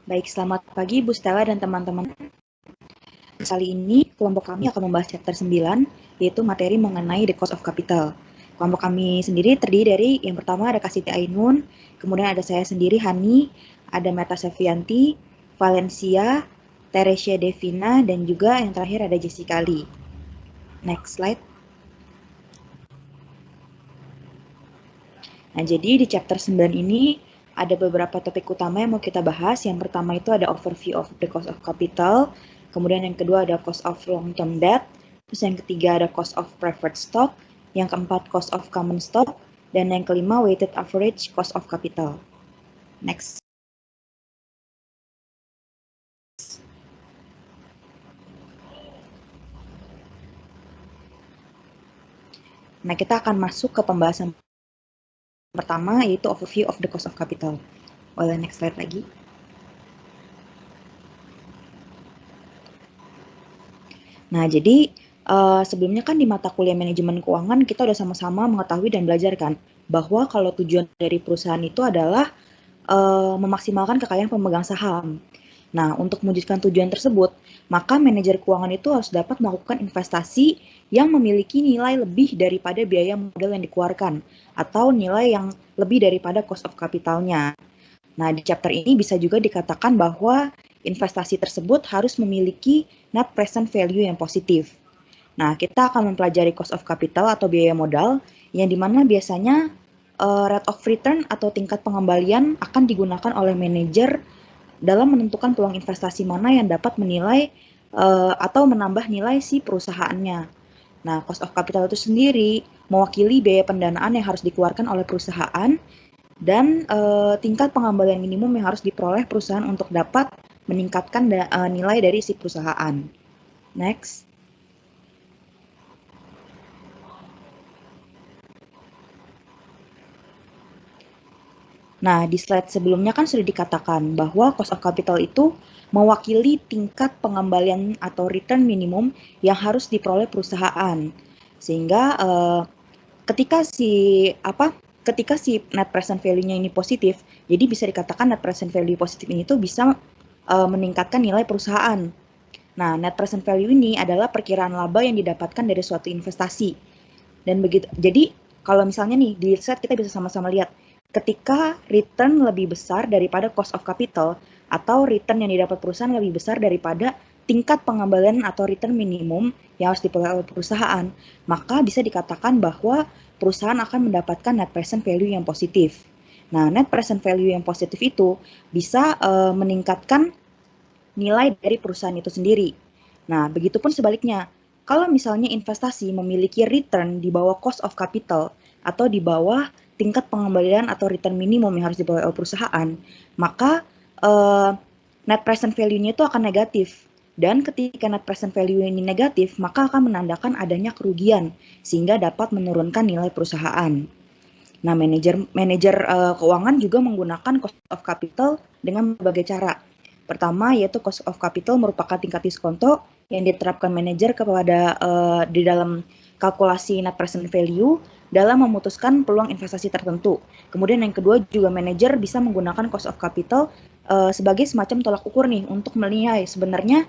Baik, selamat pagi Bu Stella dan teman-teman. Kali ini kelompok kami akan membahas chapter 9, yaitu materi mengenai the cost of capital. Kelompok kami sendiri terdiri dari yang pertama ada Kasiti Ainun, kemudian ada saya sendiri Hani, ada Meta Sevianti, Valencia, Teresia Devina, dan juga yang terakhir ada Jessica Lee. Next slide. Nah, jadi di chapter 9 ini ada beberapa topik utama yang mau kita bahas. Yang pertama itu ada overview of the cost of capital, kemudian yang kedua ada cost of long-term debt, terus yang ketiga ada cost of preferred stock, yang keempat cost of common stock, dan yang kelima weighted average cost of capital. Next. Nah, kita akan masuk ke pembahasan pertama, yaitu overview of the cost of capital. Boleh next slide lagi. Nah, jadi sebelumnya kan di mata kuliah manajemen keuangan kita udah sama-sama mengetahui dan belajar kan bahwa kalau tujuan dari perusahaan itu adalah memaksimalkan kekayaan pemegang saham. Nah, untuk mewujudkan tujuan tersebut, maka manajer keuangan itu harus dapat melakukan investasi yang memiliki nilai lebih daripada biaya modal yang dikeluarkan atau nilai yang lebih daripada cost of capital-nya. Nah, di chapter ini bisa juga dikatakan bahwa investasi tersebut harus memiliki net present value yang positif. Nah, kita akan mempelajari cost of capital atau biaya modal, yang dimana biasanya rate of return atau tingkat pengembalian akan digunakan oleh manajer dalam menentukan peluang investasi mana yang dapat menilai atau menambah nilai si perusahaannya. Nah, cost of capital itu sendiri mewakili biaya pendanaan yang harus dikeluarkan oleh perusahaan dan tingkat pengembalian minimum yang harus diperoleh perusahaan untuk dapat meningkatkan nilai dari si perusahaan. Next. Nah, di slide sebelumnya kan sudah dikatakan bahwa cost of capital itu mewakili tingkat pengembalian atau return minimum yang harus diperoleh perusahaan. Sehingga ketika si net present value-nya ini positif, jadi bisa dikatakan net present value positif ini tuh bisa meningkatkan nilai perusahaan. Nah, net present value ini adalah perkiraan laba yang didapatkan dari suatu investasi. Dan begitu, jadi kalau misalnya nih di slide kita bisa sama-sama lihat, ketika return lebih besar daripada cost of capital atau return yang didapat perusahaan lebih besar daripada tingkat pengembalian atau return minimum yang harus diperoleh oleh perusahaan, maka bisa dikatakan bahwa perusahaan akan mendapatkan net present value yang positif. Nah, net present value yang positif itu bisa meningkatkan nilai dari perusahaan itu sendiri. Nah, begitupun sebaliknya, kalau misalnya investasi memiliki return di bawah cost of capital atau di bawah tingkat pengembalian atau return minimum yang harus diperoleh oleh perusahaan, maka net present value-nya itu akan negatif. Dan ketika net present value ini negatif, maka akan menandakan adanya kerugian, sehingga dapat menurunkan nilai perusahaan. Nah, manajer keuangan juga menggunakan cost of capital dengan berbagai cara. Pertama, yaitu cost of capital merupakan tingkat diskonto yang diterapkan manajer kepada di dalam kalkulasi net present value dalam memutuskan peluang investasi tertentu. Kemudian yang kedua juga manajer bisa menggunakan cost of capital sebagai semacam tolak ukur nih untuk menilai sebenarnya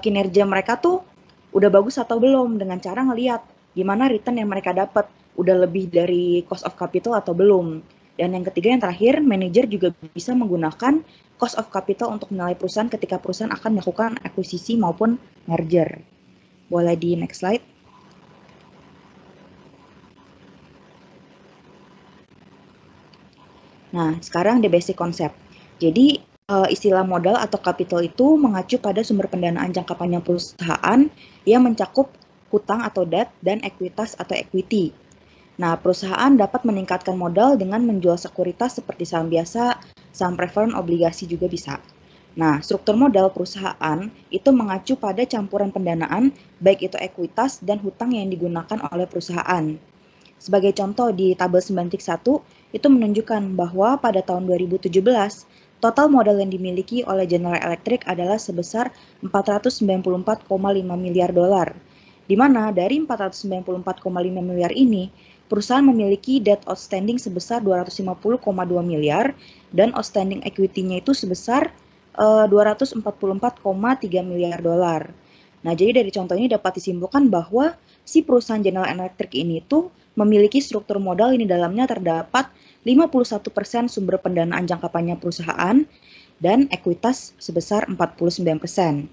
kinerja mereka tuh udah bagus atau belum dengan cara ngelihat gimana return yang mereka dapat, udah lebih dari cost of capital atau belum. Dan yang ketiga yang terakhir, manajer juga bisa menggunakan cost of capital untuk menilai perusahaan ketika perusahaan akan melakukan akuisisi maupun merger. Boleh di next slide. Nah, sekarang the basic concept. Jadi, istilah modal atau capital itu mengacu pada sumber pendanaan jangka panjang perusahaan yang mencakup hutang atau debt dan ekuitas atau equity. Nah, perusahaan dapat meningkatkan modal dengan menjual sekuritas seperti saham biasa, saham preferred, obligasi juga bisa. Nah, struktur modal perusahaan itu mengacu pada campuran pendanaan, baik itu ekuitas dan hutang yang digunakan oleh perusahaan. Sebagai contoh di tabel 9.1 itu menunjukkan bahwa pada tahun 2017, total modal yang dimiliki oleh General Electric adalah sebesar 494,5 miliar dolar. Di mana dari 494,5 miliar ini, perusahaan memiliki debt outstanding sebesar 250,2 miliar dan outstanding equity-nya itu sebesar $244,3 miliar. Nah, jadi dari contoh ini dapat disimpulkan bahwa si perusahaan General Electric ini tuh memiliki struktur modal ini dalamnya terdapat 51% sumber pendanaan jangka panjang perusahaan dan ekuitas sebesar 49%.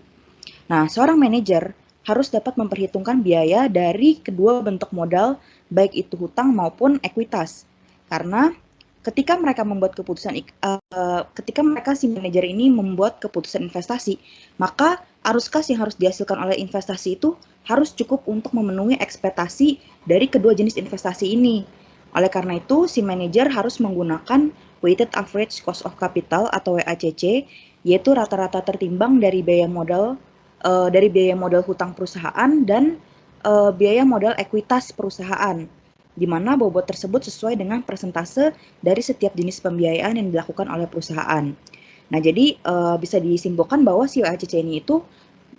Nah, seorang manajer harus dapat memperhitungkan biaya dari kedua bentuk modal, baik itu hutang maupun ekuitas. Karena ketika mereka si manajer ini membuat keputusan investasi, maka arus kas yang harus dihasilkan oleh investasi itu harus cukup untuk memenuhi ekspektasi dari kedua jenis investasi ini. Oleh karena itu, si manajer harus menggunakan weighted average cost of capital atau WACC, yaitu rata-rata tertimbang dari biaya modal hutang perusahaan dan biaya modal ekuitas perusahaan, di mana bobot tersebut sesuai dengan persentase dari setiap jenis pembiayaan yang dilakukan oleh perusahaan. Nah, jadi bisa disimpulkan bahwa si WACC ini itu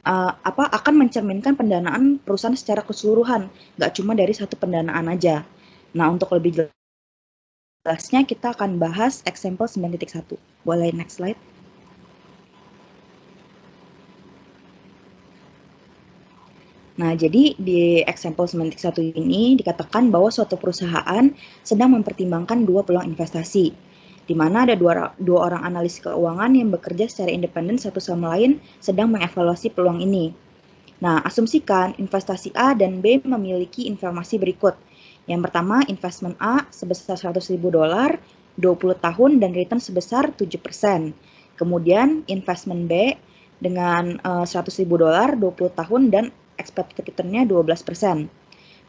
akan mencerminkan pendanaan perusahaan secara keseluruhan, nggak cuma dari satu pendanaan aja. Nah, untuk lebih jelasnya kita akan bahas example 9.1. Boleh next slide. Nah, jadi di example 9.1 ini dikatakan bahwa suatu perusahaan sedang mempertimbangkan dua peluang investasi, di mana ada dua orang analis keuangan yang bekerja secara independen satu sama lain sedang mengevaluasi peluang ini. Nah, asumsikan investasi A dan B memiliki informasi berikut. Yang pertama, investment A sebesar $100.000, 20 tahun dan return sebesar 7%. Kemudian investment B dengan $100.000, 20 tahun dan expected return-nya 12%.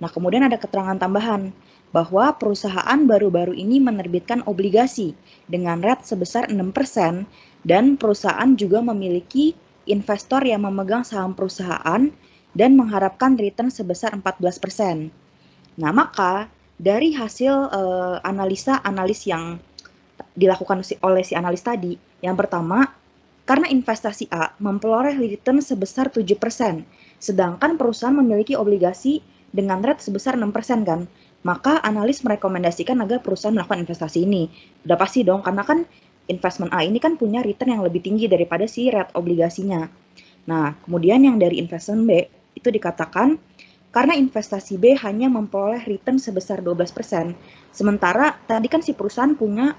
Nah, kemudian ada keterangan tambahan bahwa perusahaan baru-baru ini menerbitkan obligasi dengan rate sebesar 6% dan perusahaan juga memiliki investor yang memegang saham perusahaan dan mengharapkan return sebesar 14%. Nah, maka dari hasil analis yang dilakukan oleh si analis tadi, yang pertama, karena investasi A memperoleh return sebesar 7%, sedangkan perusahaan memiliki obligasi dengan rate sebesar 6% kan, maka analis merekomendasikan agar perusahaan melakukan investasi ini. Udah pasti dong, karena kan investment A ini kan punya return yang lebih tinggi daripada si rate obligasinya. Nah, kemudian yang dari investment B itu dikatakan karena investasi B hanya memperoleh return sebesar 12%, sementara tadi kan si perusahaan punya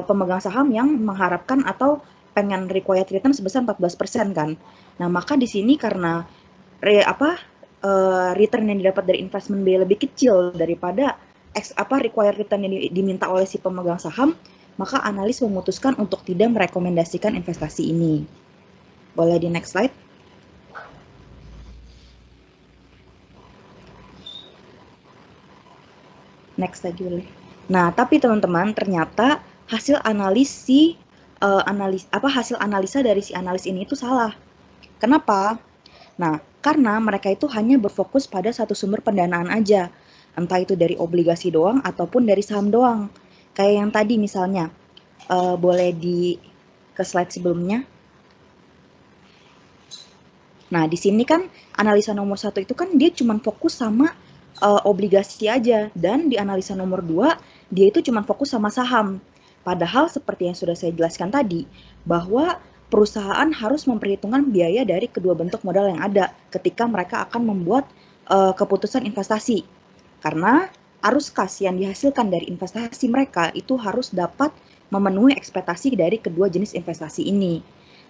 pemegang saham yang mengharapkan atau pengen required return sebesar 14% kan. Nah, maka di sini karena return yang didapat dari investment B lebih kecil daripada required return yang diminta oleh si pemegang saham, maka analis memutuskan untuk tidak merekomendasikan investasi ini. Boleh di next slide. Next aja boleh. Nah, tapi teman-teman, ternyata hasil analisa dari si analis ini itu salah. Kenapa? Nah, karena mereka itu hanya berfokus pada satu sumber pendanaan aja, entah itu dari obligasi doang ataupun dari saham doang. Kayak yang tadi misalnya, boleh ke slide sebelumnya. Nah, di sini kan analisa nomor 1 itu kan dia cuma fokus sama obligasi aja, dan di analisa nomor 2 dia itu cuma fokus sama saham. Padahal seperti yang sudah saya jelaskan tadi, bahwa perusahaan harus memperhitungkan biaya dari kedua bentuk modal yang ada ketika mereka akan membuat keputusan investasi. Karena arus kas yang dihasilkan dari investasi mereka itu harus dapat memenuhi ekspektasi dari kedua jenis investasi ini.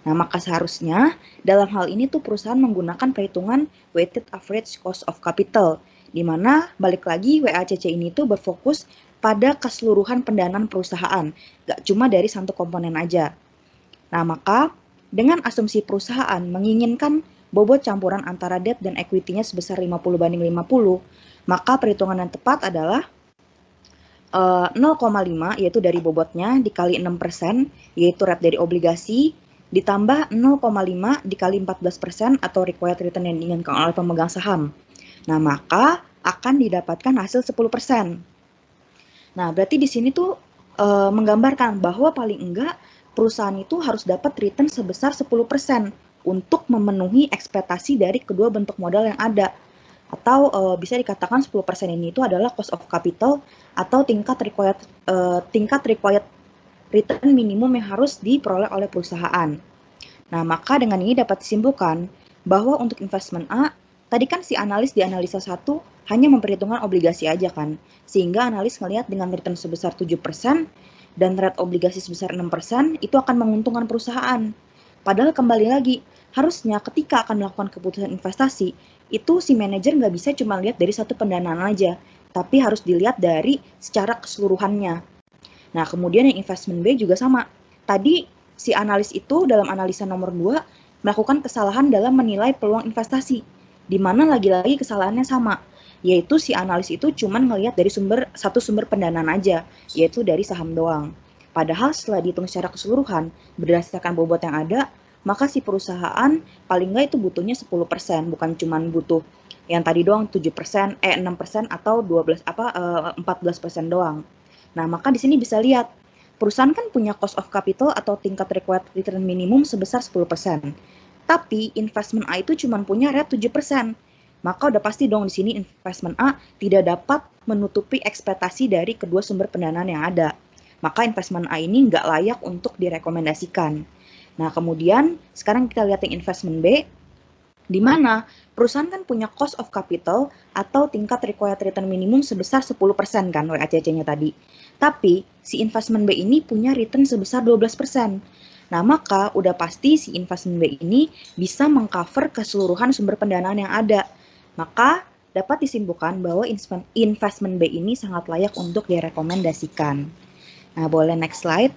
Nah, maka seharusnya dalam hal ini tuh perusahaan menggunakan perhitungan weighted average cost of capital, di mana balik lagi WACC ini tuh berfokus pada keseluruhan pendanaan perusahaan, nggak cuma dari satu komponen aja. Nah, maka dengan asumsi perusahaan menginginkan bobot campuran antara debt dan equity-nya sebesar 50/50, maka perhitungan yang tepat adalah 0,5 yaitu dari bobotnya dikali 6%, yaitu rate dari obligasi, ditambah 0,5 dikali 14% atau required return yang diinginkan oleh pemegang saham. Nah, maka akan didapatkan hasil 10%. Nah, berarti di sini tuh menggambarkan bahwa paling enggak perusahaan itu harus dapat return sebesar 10% untuk memenuhi ekspektasi dari kedua bentuk modal yang ada. Atau bisa dikatakan 10% ini itu adalah cost of capital atau tingkat required return minimum yang harus diperoleh oleh perusahaan. Nah, maka dengan ini dapat disimpulkan bahwa untuk investment A, tadi kan si analis di analisa 1 hanya memperhitungkan obligasi aja kan, sehingga analis ngelihat dengan return sebesar 7% dan rate obligasi sebesar 6% itu akan menguntungkan perusahaan. Padahal kembali lagi, harusnya ketika akan melakukan keputusan investasi, itu si manajer nggak bisa cuma lihat dari satu pendanaan aja, tapi harus dilihat dari secara keseluruhannya. Nah, kemudian yang investment B juga sama. Tadi si analis itu dalam analisa nomor 2 melakukan kesalahan dalam menilai peluang investasi, di mana lagi-lagi kesalahannya sama, yaitu si analis itu cuma ngelihat dari satu sumber pendanaan aja, yaitu dari saham doang. Padahal setelah dihitung secara keseluruhan, berdasarkan bobot yang ada, maka si perusahaan paling nggak itu butuhnya 10%, bukan cuma butuh yang tadi doang 7%, 6% atau 14% doang. Nah, maka di sini bisa lihat, perusahaan kan punya cost of capital atau tingkat required return minimum sebesar 10%. Tapi investment A itu cuma punya rate 7%. Maka udah pasti dong di sini investment A tidak dapat menutupi ekspektasi dari kedua sumber pendanaan yang ada. Maka investment A ini nggak layak untuk direkomendasikan. Nah, kemudian sekarang kita lihat yang investment B, di mana perusahaan kan punya cost of capital atau tingkat required return minimum sebesar 10% kan WACC-nya tadi. Tapi si investment B ini punya return sebesar 12%. Nah, maka udah pasti si investment B ini bisa mengcover keseluruhan sumber pendanaan yang ada. Maka dapat disimpulkan bahwa investment B ini sangat layak untuk direkomendasikan. Nah, boleh next slide.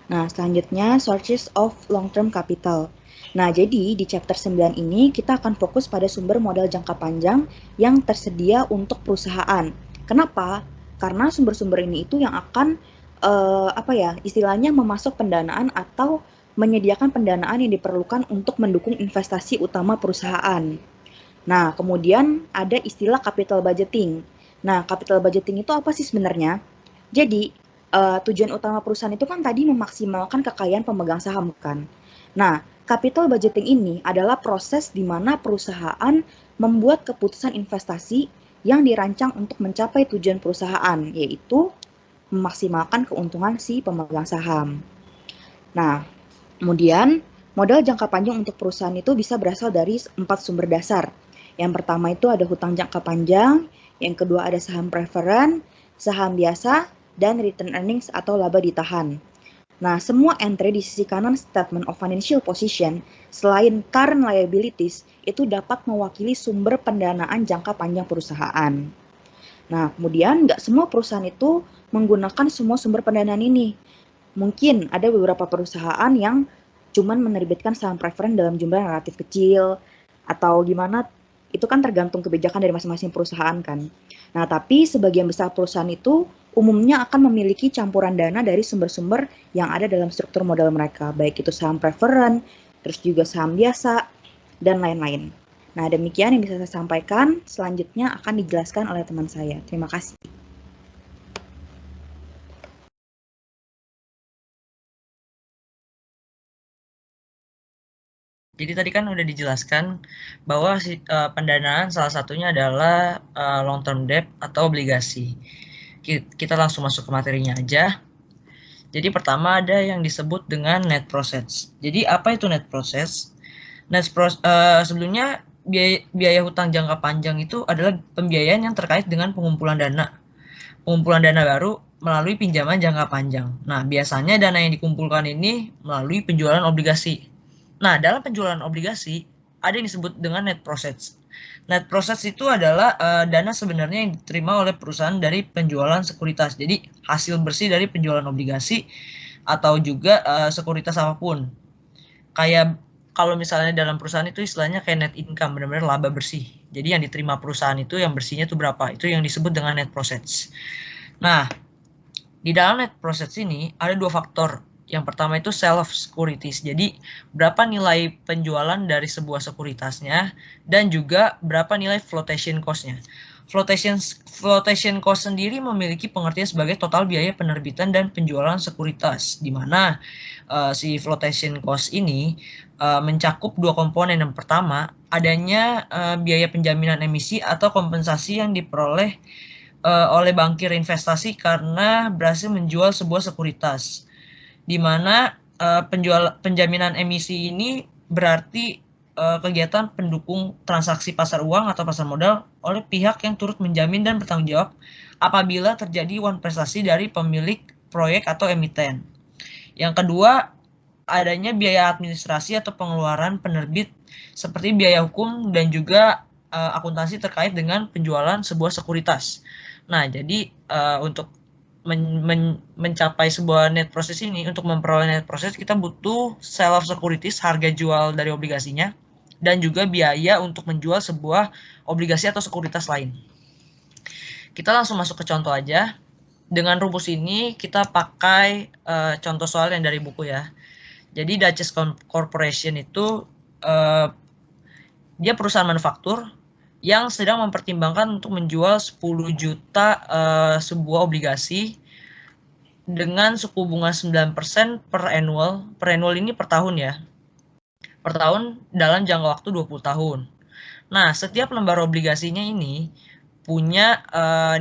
Nah, selanjutnya sources of long-term capital. Nah, jadi di chapter 9 ini kita akan fokus pada sumber modal jangka panjang yang tersedia untuk perusahaan. Kenapa? Karena sumber-sumber ini itu yang akan istilahnya memasok pendanaan atau menyediakan pendanaan yang diperlukan untuk mendukung investasi utama perusahaan. Nah, kemudian ada istilah capital budgeting. Nah, capital budgeting itu apa sih sebenarnya? Jadi, tujuan utama perusahaan itu kan tadi memaksimalkan kekayaan pemegang saham kan. Nah, capital budgeting ini adalah proses di mana perusahaan membuat keputusan investasi yang dirancang untuk mencapai tujuan perusahaan, yaitu memaksimalkan keuntungan si pemegang saham. Nah, kemudian modal jangka panjang untuk perusahaan itu bisa berasal dari 4 sumber dasar. Yang pertama itu ada hutang jangka panjang, yang kedua ada saham preferen, saham biasa, dan return earnings atau laba ditahan. Nah, semua entry di sisi kanan statement of financial position selain current liabilities itu dapat mewakili sumber pendanaan jangka panjang perusahaan. Nah, kemudian nggak semua perusahaan itu menggunakan semua sumber pendanaan ini. Mungkin ada beberapa perusahaan yang cuman menerbitkan saham preferen dalam jumlah yang relatif kecil, atau gimana, itu kan tergantung kebijakan dari masing-masing perusahaan kan. Nah, tapi sebagian besar perusahaan itu umumnya akan memiliki campuran dana dari sumber-sumber yang ada dalam struktur modal mereka, baik itu saham preferen, terus juga saham biasa, dan lain-lain. Nah, demikian yang bisa saya sampaikan. Selanjutnya akan dijelaskan oleh teman saya. Terima kasih. Jadi tadi kan udah dijelaskan bahwa pendanaan salah satunya adalah long term debt atau obligasi. Kita langsung masuk ke materinya aja. Jadi pertama ada yang disebut dengan net process. Jadi apa itu net process? Sebelumnya biaya hutang jangka panjang itu adalah pembiayaan yang terkait dengan pengumpulan dana. Pengumpulan dana baru melalui pinjaman jangka panjang. Nah, biasanya dana yang dikumpulkan ini melalui penjualan obligasi. Nah, dalam penjualan obligasi ada yang disebut dengan net proceeds. Net proceeds itu adalah dana sebenarnya yang diterima oleh perusahaan dari penjualan sekuritas. Jadi hasil bersih dari penjualan obligasi atau juga sekuritas apapun. Kayak kalau misalnya dalam perusahaan itu istilahnya kayak net income, benar-benar laba bersih. Jadi yang diterima perusahaan itu yang bersihnya itu berapa? Itu yang disebut dengan net proceeds. Nah, di dalam net proceeds ini ada dua faktor. Yang pertama itu sale of securities. Jadi berapa nilai penjualan dari sebuah sekuritasnya dan juga berapa nilai flotation cost-nya. Flotation cost sendiri memiliki pengertian sebagai total biaya penerbitan dan penjualan sekuritas, di mana si flotation cost ini mencakup dua komponen. Yang pertama, adanya biaya penjaminan emisi atau kompensasi yang diperoleh oleh bankir investasi karena berhasil menjual sebuah sekuritas. di mana penjaminan emisi ini berarti kegiatan pendukung transaksi pasar uang atau pasar modal oleh pihak yang turut menjamin dan bertanggung jawab apabila terjadi wan prestasi dari pemilik proyek atau emiten. Yang kedua, adanya biaya administrasi atau pengeluaran penerbit seperti biaya hukum dan juga akuntansi terkait dengan penjualan sebuah sekuritas. Nah, jadi untuk mencapai sebuah net process ini, untuk memperoleh net process kita butuh sale of securities, harga jual dari obligasinya, dan juga biaya untuk menjual sebuah obligasi atau sekuritas lain. Kita langsung masuk ke contoh aja. Dengan rumus ini kita pakai contoh soal yang dari buku ya. Jadi Dutchess Corporation itu dia perusahaan manufaktur yang sedang mempertimbangkan untuk menjual 10 juta sebuah obligasi dengan suku bunga 9% per annual. Per annual ini per tahun ya. Per tahun dalam jangka waktu 20 tahun. Nah, setiap lembar obligasinya ini punya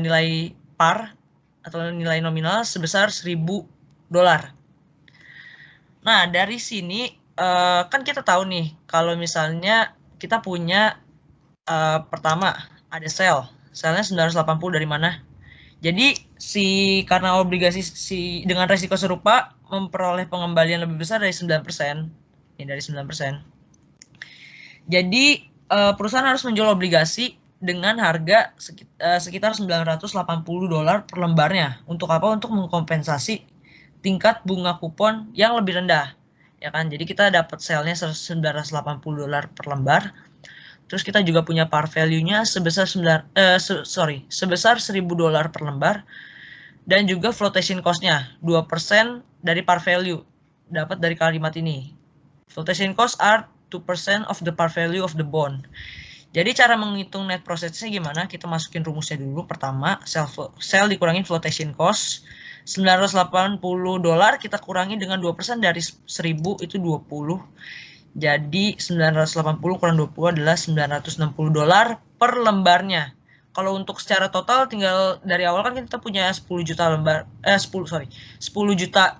nilai par atau nilai nominal sebesar $1.000. Nah, dari sini kan kita tahu nih kalau misalnya kita punya pertama ada selnya 980 dari mana? Jadi karena obligasi dengan resiko serupa memperoleh pengembalian lebih besar dari 9%. Ini dari 9%. Jadi perusahaan harus menjual obligasi dengan harga sekitar $980 per lembarnya. Untuk apa? Untuk mengkompensasi tingkat bunga kupon yang lebih rendah. Ya kan? Jadi kita dapat selnya $980 per lembar. Terus kita juga punya par value-nya sebesar sebesar $1.000 per lembar, dan juga flotation cost-nya 2% dari par value. Dapat dari kalimat ini. Flotation cost are 2% of the par value of the bond. Jadi cara menghitung net process-nya gimana? Kita masukin rumusnya dulu. Pertama, sell dikurangin flotation cost. $980 kita kurangi dengan 2% dari 1.000 itu 20. Jadi 980 kurang 20 adalah $960 per lembarnya. Kalau untuk secara total tinggal dari awal kan kita punya 10 juta lembar 10 juta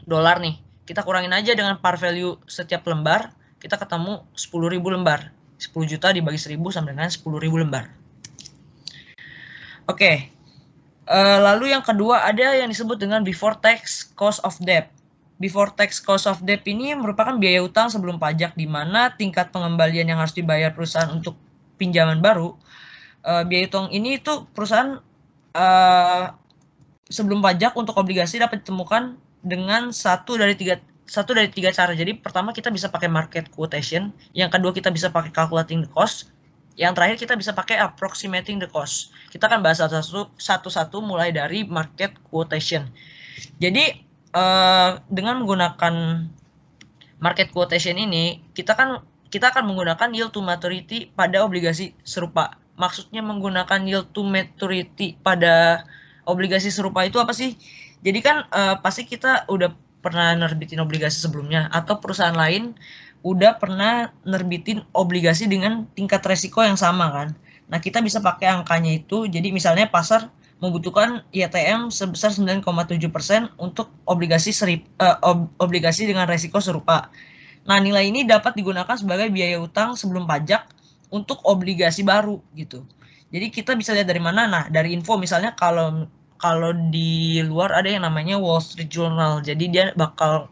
dolar nih. Kita kurangin aja dengan par value setiap lembar, kita ketemu 10.000 lembar. 10 juta dibagi 1.000 sama dengan 10.000 lembar. Oke. Lalu yang kedua ada yang disebut dengan before tax cost of debt. Before tax cost of debt ini merupakan biaya utang sebelum pajak, di mana tingkat pengembalian yang harus dibayar perusahaan untuk pinjaman baru. Biaya utang ini itu perusahaan sebelum pajak untuk obligasi dapat ditemukan dengan satu dari tiga cara. Jadi pertama kita bisa pakai market quotation, yang kedua kita bisa pakai calculating the cost, yang terakhir kita bisa pakai approximating the cost. Kita akan bahas satu-satu mulai dari market quotation. Jadi dengan menggunakan market quotation ini, kita akan menggunakan yield to maturity pada obligasi serupa. Maksudnya menggunakan yield to maturity pada obligasi serupa itu apa sih? Jadi kan pasti kita udah pernah nerbitin obligasi sebelumnya, atau perusahaan lain udah pernah nerbitin obligasi dengan tingkat resiko yang sama kan. Nah, kita bisa pakai angkanya itu. Jadi misalnya pasar membutuhkan IATM sebesar 9,7% untuk obligasi dengan resiko serupa. Nah, nilai ini dapat digunakan sebagai biaya utang sebelum pajak untuk obligasi baru gitu. Jadi kita bisa lihat dari mana? Nah, dari info misalnya kalau di luar ada yang namanya Wall Street Journal. Jadi dia bakal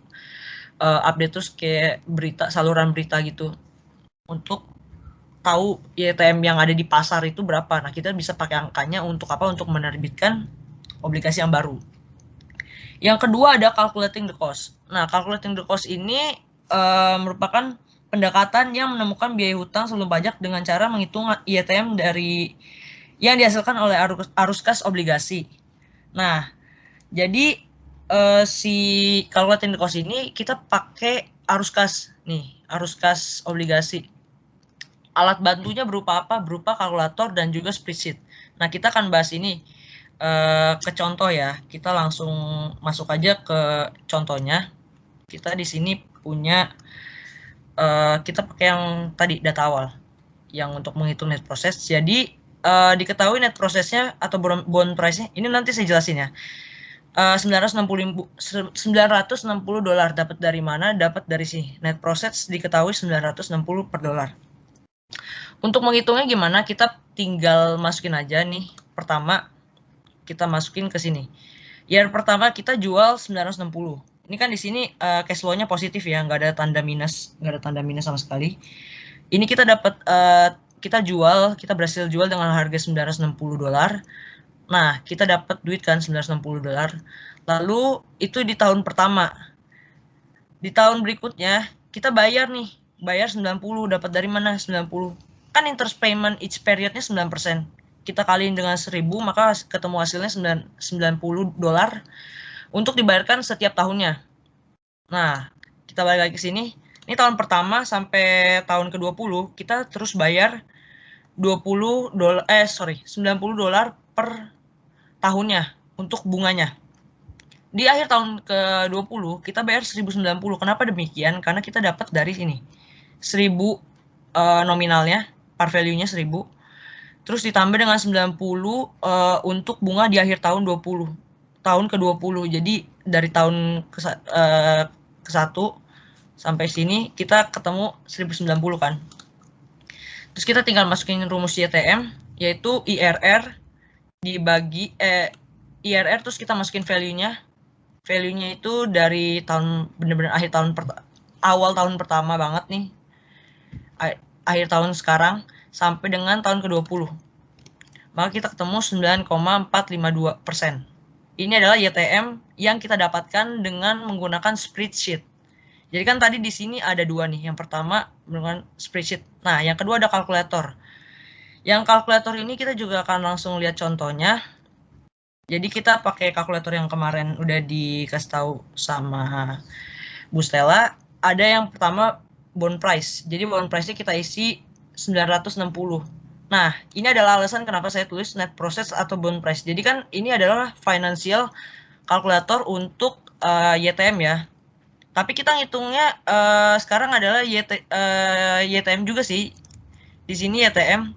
update terus kayak saluran berita gitu untuk tahu IATM yang ada di pasar itu berapa. Nah, kita bisa pakai angkanya untuk apa? Untuk menerbitkan obligasi yang baru. Yang kedua ada calculating the cost. Nah, calculating the cost ini merupakan pendekatan yang menemukan biaya hutang sebelum pajak dengan cara menghitung IATM dari yang dihasilkan oleh arus kas obligasi. Nah, jadi si calculating the cost ini kita pakai arus kas nih, arus kas obligasi. Alat bantunya berupa apa? Berupa kalkulator dan juga spreadsheet. Nah, kita akan bahas ini ke contoh ya. Kita langsung masuk aja ke contohnya. Kita di sini punya, kita pakai yang tadi data awal, yang untuk menghitung net process. Jadi diketahui net processnya atau bond price-nya, ini nanti saya jelasin ya. $960 dapat dari mana? Dapat dari sini. Net profit diketahui 960 per dolar. Untuk menghitungnya gimana? Kita tinggal masukin aja nih. Pertama, kita masukin ke sini. Year pertama kita jual 960. Ini kan di sini cash flow-nya positif ya, nggak ada tanda minus sama sekali. Ini kita dapat kita berhasil jual dengan harga $960. Nah, kita dapat duit kan $960. Lalu itu di tahun pertama. Di tahun berikutnya kita bayar 90, dapat dari mana 90? Kan interest payment each periodnya 9%. Kita kaliin dengan 1000, maka ketemu hasilnya $90 untuk dibayarkan setiap tahunnya. Nah, kita balik lagi ke sini. Ini tahun pertama sampai tahun ke-20 kita terus bayar $90 per tahunnya untuk bunganya. Di akhir tahun ke-20 kita bayar 1090. Kenapa demikian? Karena kita dapat dari sini 1000 nominalnya, par value-nya 1000. Terus ditambah dengan 90 untuk bunga di akhir tahun 20. Tahun ke-20. Jadi dari tahun ke-1 sampai sini kita ketemu 1090 kan. Terus kita tinggal masukin rumus YTM, yaitu IRR dibagi IRR, terus kita masukin value-nya. Value-nya itu dari tahun bener-bener awal tahun pertama banget nih. Akhir tahun sekarang sampai dengan tahun ke-20. Maka kita ketemu 9,452%. Ini adalah YTM yang kita dapatkan dengan menggunakan spreadsheet. Jadi kan tadi di sini ada dua nih. Yang pertama dengan spreadsheet. Nah, yang kedua ada kalkulator. Yang kalkulator ini kita juga akan langsung lihat contohnya. Jadi kita pakai kalkulator yang kemarin udah dikasih tahu sama Bu Stella. Ada yang pertama bond price. Jadi bond price-nya kita isi 960. Nah, ini adalah alasan kenapa saya tulis net profit atau bond price. Jadi kan ini adalah financial calculator untuk YTM ya. Tapi kita ngitungnya sekarang adalah YTM juga sih. Di sini YTM,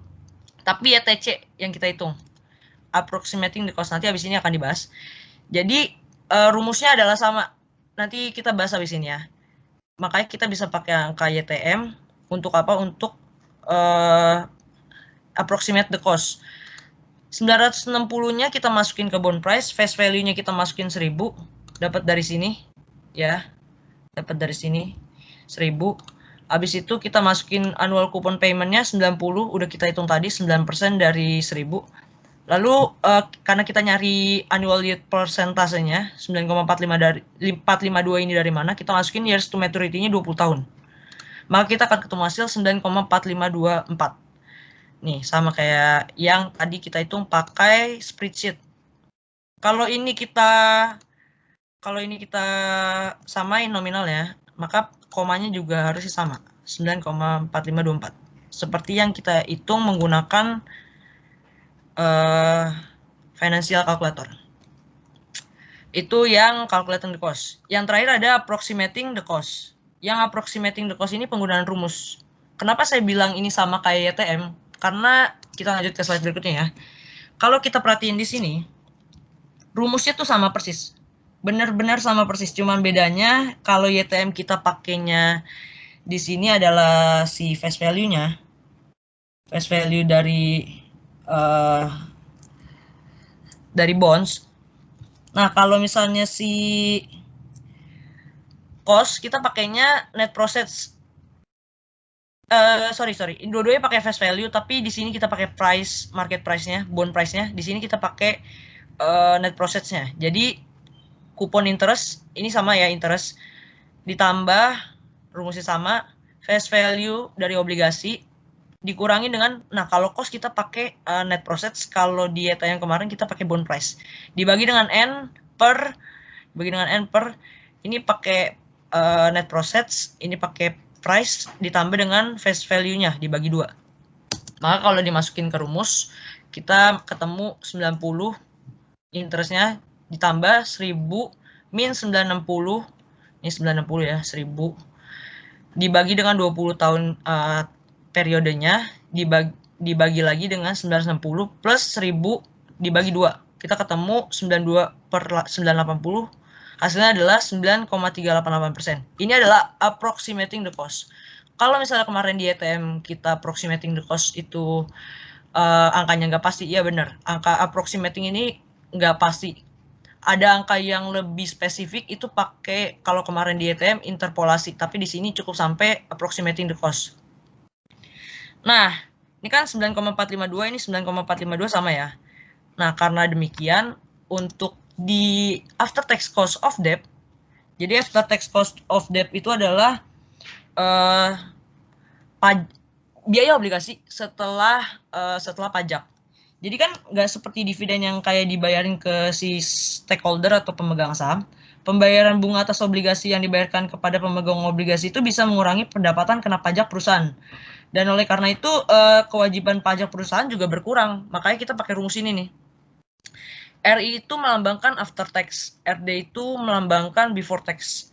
tapi YTC yang kita hitung. Approximating the cost, nanti habis ini akan dibahas. Jadi rumusnya adalah sama. Nanti kita bahas habis ini ya. Makanya kita bisa pakai angka YTM untuk apa? Untuk approximate the cost. 960-nya kita masukin ke bond price, face value-nya kita masukin 1000, dapat dari sini ya. Dapat dari sini 1000. Habis itu kita masukin annual coupon payment-nya 90, udah kita hitung tadi 9% dari 1000. Lalu karena kita nyari annual yield persentasenya 9,45 dari 452 ini dari mana? Kita masukin years to maturity-nya 20 tahun. Maka kita akan ketemu hasil 9,4524. Nih, sama kayak yang tadi kita hitung pakai spreadsheet. Kalau ini kita samain nominal ya, maka komanya juga harus sama, 9,4524. Seperti yang kita hitung menggunakan financial calculator. Itu yang calculating the cost. Yang terakhir ada approximating the cost. Yang approximating the cost ini penggunaan rumus. Kenapa saya bilang ini sama kayak YTM? Karena kita lanjut ke slide berikutnya ya. Kalau kita perhatiin di sini, rumusnya tuh sama persis. Benar-benar sama persis. Cuman bedanya kalau YTM kita pakainya di sini adalah si face value-nya. Face value dari bonds. Nah, kalau misalnya si cost kita pakainya net profit. Dua-duanya pakai face value, tapi di sini kita pakai price, market price-nya, bond price-nya. Di sini kita pakai net profit-nya. Jadi kupon interest ini sama ya, interest ditambah rumusnya sama, face value dari obligasi dikurangi dengan, nah kalau cost kita pakai net profit, kalau di YTM yang kemarin kita pakai bond price. Dibagi dengan N per, ini pakai net profit, ini pakai price ditambah dengan face value-nya dibagi 2. Maka kalau dimasukin ke rumus, kita ketemu 90 interest-nya ditambah 1000 min 960. Ini 960 ya, 1000 dibagi dengan 20 tahun periodenya, dibagi lagi dengan 960 plus 1000 dibagi 2. kita ketemu 92/980, hasilnya adalah 9,388%. Ini adalah approximating the cost. Kalau misalnya kemarin di ETM kita approximating the cost itu angkanya nggak pasti, iya benar. Angka approximating ini nggak pasti. Ada angka yang lebih spesifik itu pakai, kalau kemarin di ETM interpolasi, tapi di sini cukup sampai approximating the cost. Nah, ini kan 9,452, ini 9,452 sama ya. Nah, karena demikian, untuk di after tax cost of debt, jadi after tax cost of debt itu adalah biaya obligasi setelah pajak. Jadi kan nggak seperti dividen yang kayak dibayarin ke si stakeholder atau pemegang saham. Pembayaran bunga atas obligasi yang dibayarkan kepada pemegang obligasi itu bisa mengurangi pendapatan kena pajak perusahaan. Dan oleh karena itu kewajiban pajak perusahaan juga berkurang. Makanya kita pakai rumus ini nih. RI itu melambangkan after tax, RD itu melambangkan before tax.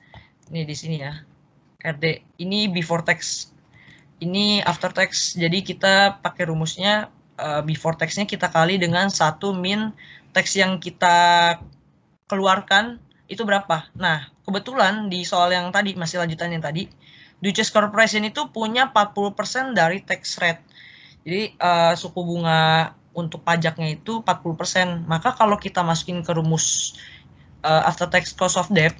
Ini di sini ya. RD ini before tax. Ini after tax. Jadi kita pakai rumusnya before tax-nya kita kali dengan 1 min tax yang kita keluarkan itu berapa. Nah, kebetulan di soal yang tadi, masih lanjutan yang tadi, Dutchess Corporation itu punya 40% dari tax rate. Jadi suku bunga untuk pajaknya itu 40%. Maka kalau kita masukin ke rumus after tax cost of debt,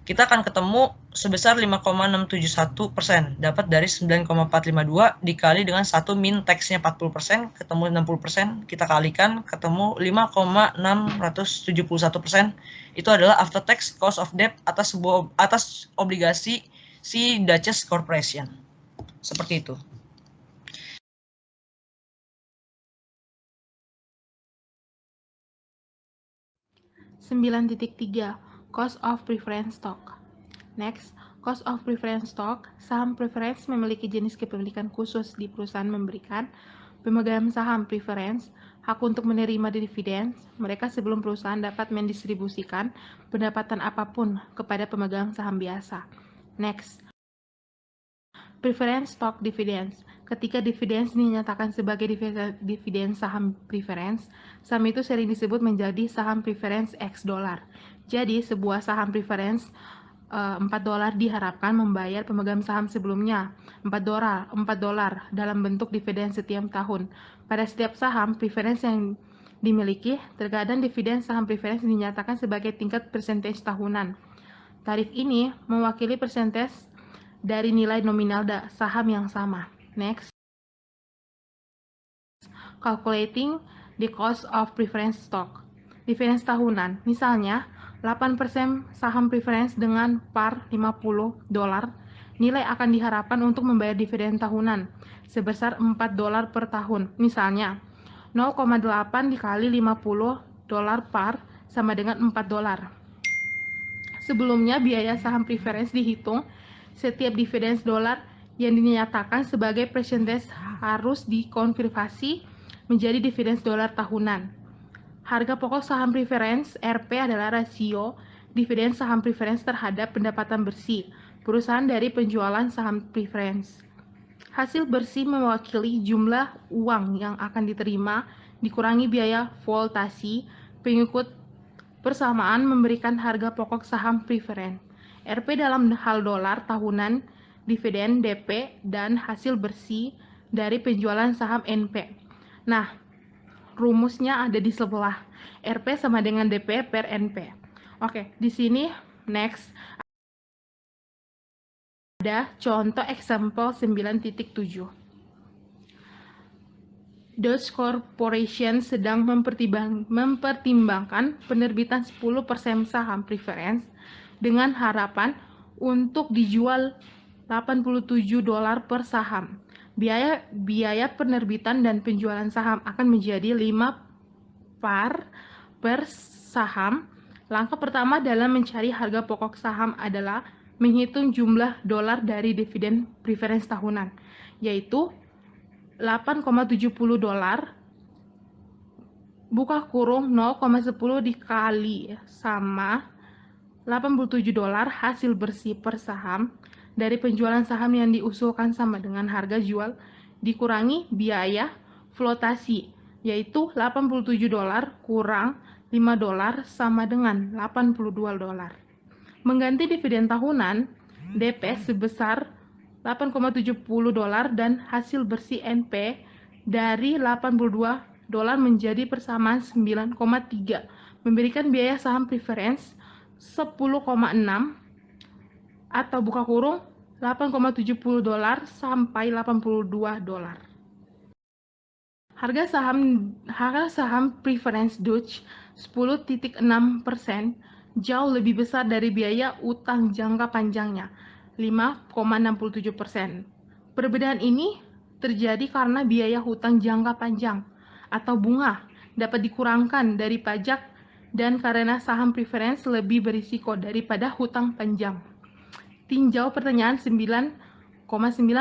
kita akan ketemu sebesar 5,671%. Dapat dari 9,452 dikali dengan 1 min tax-nya 40%, ketemu 60%, kita kalikan, ketemu 5,671%. Itu adalah after tax cost of debt atas obligasi si Dutchess Corporation. Seperti itu. (9.3) Cost of preference stock. Next, cost of preference stock. Saham preference memiliki jenis kepemilikan khusus di perusahaan memberikan pemegang saham preference hak untuk menerima dividen mereka sebelum perusahaan dapat mendistribusikan pendapatan apapun kepada pemegang saham biasa. Next, preference stock dividends. Ketika dividends dinyatakan sebagai dividen saham preference, saham itu sering disebut menjadi saham preference X dolar. Jadi, sebuah saham preference $4 diharapkan membayar pemegang saham sebelumnya $4 dalam bentuk dividen setiap tahun. Pada setiap saham preference yang dimiliki, terkadang dividen saham preference dinyatakan sebagai tingkat persentase tahunan. Tarif ini mewakili persentase dari nilai nominal saham yang sama. Next, calculating the cost of preference stock. Dividen tahunan, misalnya 8% saham preference dengan par $50, nilai akan diharapkan untuk membayar dividen tahunan sebesar $4 per tahun. Misalnya, 0,8 dikali $50 par sama dengan $4. Sebelumnya, biaya saham preference dihitung. Setiap dividen dolar yang dinyatakan sebagai persentase harus dikonversi menjadi dividen dolar tahunan. Harga pokok saham preference (RP) adalah rasio dividen saham preference terhadap pendapatan bersih perusahaan dari penjualan saham preference. Hasil bersih mewakili jumlah uang yang akan diterima dikurangi biaya voltasi pengikut persamaan memberikan harga pokok saham preference. RP dalam hal dolar tahunan, dividen DP, dan hasil bersih dari penjualan saham NP. Nah, rumusnya ada di sebelah. RP sama dengan DP per NP. Oke, di sini next ada contoh example 9.7. Dutch Corporation sedang mempertimbangkan penerbitan 10% saham preference dengan harapan untuk dijual $87 per saham. Biaya penerbitan dan penjualan saham akan menjadi 5 par per saham. Langkah pertama dalam mencari harga pokok saham adalah menghitung jumlah dolar dari dividen preference tahunan, yaitu $8,70 buka kurung 0,10 dikali sama $87 hasil bersih per saham dari penjualan saham yang diusulkan sama dengan harga jual dikurangi biaya flotasi yaitu 87 dolar kurang 5 dolar sama dengan 82 dolar. Mengganti dividen tahunan, DP sebesar 8,70 dolar dan hasil bersih NP dari 82 dolar menjadi persamaan 9,3, memberikan biaya saham preference 10,6 atau buka kurung 8,70 dolar sampai 82 dolar. Harga saham preference Dutch 10,6% jauh lebih besar dari biaya utang jangka panjangnya 5,67%. Perbedaan ini terjadi karena biaya hutang jangka panjang atau bunga dapat dikurangkan dari pajak dan karena saham preference lebih berisiko daripada hutang panjang. Tinjau pertanyaan 9,9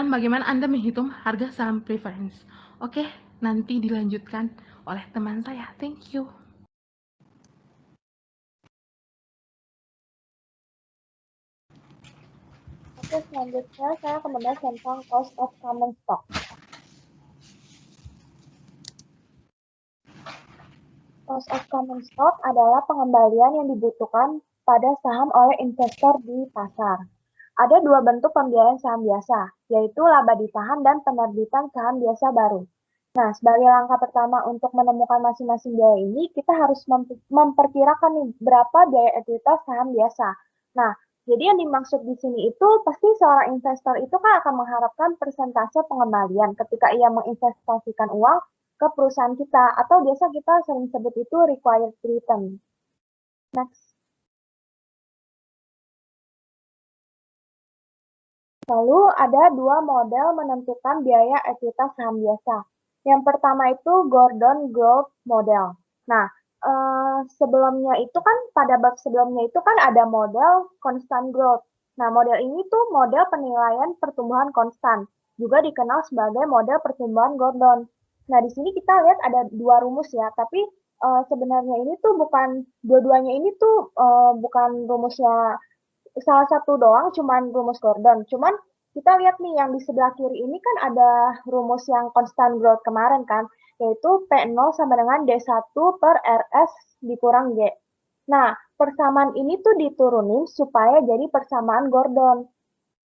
bagaimana Anda menghitung harga saham preference. Oke, nanti dilanjutkan oleh teman saya. Thank you. Oke, selanjutnya saya akan membahas tentang cost of common stock. Cost of common stock adalah pengembalian yang dibutuhkan pada saham oleh investor di pasar. Ada dua bentuk pembiayaan saham biasa, yaitu laba ditahan dan penerbitan saham biasa baru. Nah, sebagai langkah pertama untuk menemukan masing-masing biaya ini, kita harus memperkirakan nih, berapa biaya ekuitas saham biasa. Nah, jadi yang dimaksud di sini itu pasti seorang investor itu kan akan mengharapkan persentase pengembalian ketika ia menginvestasikan uang ke perusahaan kita, atau biasa kita sering sebut itu required return. Next. Lalu ada dua model menentukan biaya ekuitas saham biasa. Yang pertama itu Gordon Growth Model. Nah, sebelumnya itu kan pada bab sebelumnya itu kan ada model constant growth. Nah, model ini tuh model penilaian pertumbuhan konstan, juga dikenal sebagai model pertumbuhan Gordon. Nah, di sini kita lihat ada dua rumus ya, tapi sebenarnya ini tuh bukan dua-duanya ini tuh bukan rumusnya salah satu doang, cuman rumus Gordon. Cuman kita lihat nih yang di sebelah kiri ini kan ada rumus yang constant growth kemarin kan, yaitu P0 sama dengan D1 per RS dikurang G. Nah, persamaan ini tuh diturunin supaya jadi persamaan Gordon,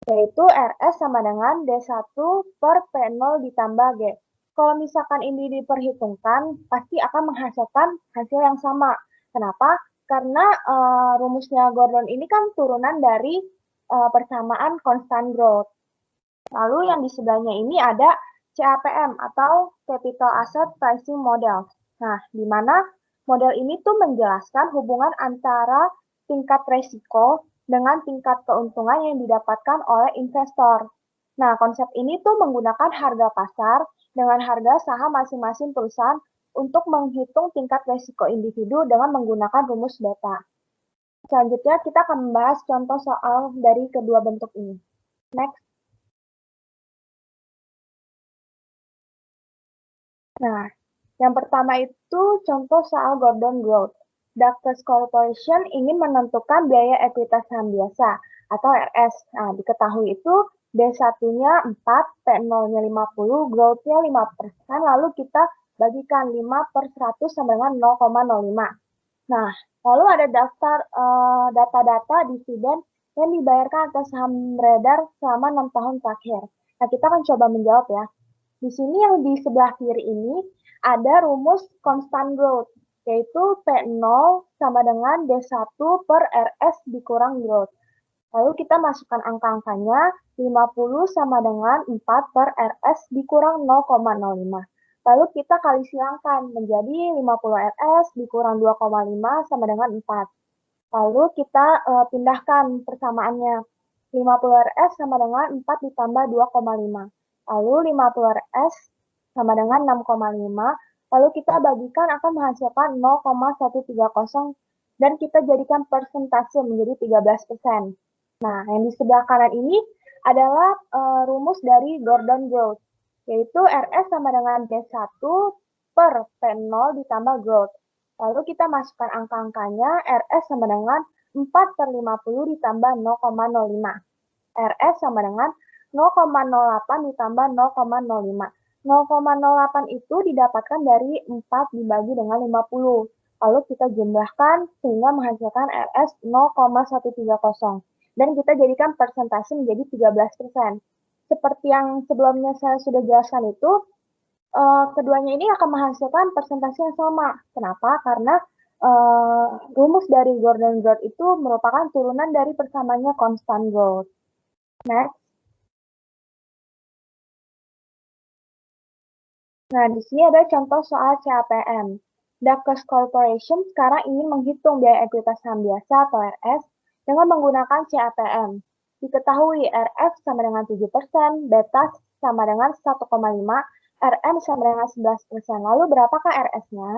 yaitu RS sama dengan D1 per P0 ditambah G. Kalau misalkan ini diperhitungkan, pasti akan menghasilkan hasil yang sama. Kenapa? Karena rumusnya Gordon ini kan turunan dari persamaan constant growth. Lalu yang di sebelahnya ini ada CAPM atau Capital Asset Pricing Model. Nah, di mana model ini tuh menjelaskan hubungan antara tingkat resiko dengan tingkat keuntungan yang didapatkan oleh investor. Nah, konsep ini tuh menggunakan harga pasar dengan harga saham masing-masing perusahaan untuk menghitung tingkat resiko individu dengan menggunakan rumus beta. Selanjutnya, kita akan membahas contoh soal dari kedua bentuk ini. Next. Nah, yang pertama itu contoh soal Gordon Growth. Doctors Corporation ingin menentukan biaya ekuitas saham biasa atau RS. Nah, diketahui itu D1-nya 4, P0-nya 50, growth-nya 5%, lalu kita bagikan 5 per 100 sama dengan 0,05. Nah, lalu ada daftar data-data dividen yang dibayarkan atas saham beredar selama 6 tahun terakhir. Nah, kita akan coba menjawab ya. Di sini yang di sebelah kiri ini ada rumus constant growth, yaitu P0 sama dengan D1 per RS dikurang growth. Lalu kita masukkan angka-angkanya, 50 sama dengan 4 per RS dikurang 0,05. Lalu kita kali silangkan menjadi 50 RS dikurang 2,5 sama dengan 4. Lalu kita pindahkan persamaannya. 50 RS sama dengan 4 ditambah 2,5. Lalu 50 RS sama dengan 6,5. Lalu kita bagikan akan menghasilkan 0,130 dan kita jadikan persentase menjadi 13%. Nah, yang di sebelah kanan ini adalah rumus dari Gordon Growth, yaitu RS sama dengan D1 per P0 ditambah growth. Lalu kita masukkan angka-angkanya, RS sama dengan 4 per 50 ditambah 0,05. RS sama dengan 0,08 ditambah 0,05. 0,08 itu didapatkan dari 4 dibagi dengan 50. Lalu kita jumlahkan sehingga menghasilkan RS 0,130. Dan kita jadikan persentase menjadi 13%. Seperti yang sebelumnya saya sudah jelaskan itu, keduanya ini akan menghasilkan persentase yang sama. Kenapa? Karena rumus dari Gordon growth itu merupakan turunan dari persamaannya constant growth. Next. Nah, di sini ada contoh soal CAPM. Darkest Corporation sekarang ingin menghitung biaya ekuitas saham biasa atau RS dengan menggunakan CAPM. Diketahui RF sama dengan 7%, beta sama dengan 1,5, RM sama dengan 11%. Lalu berapakah RS-nya?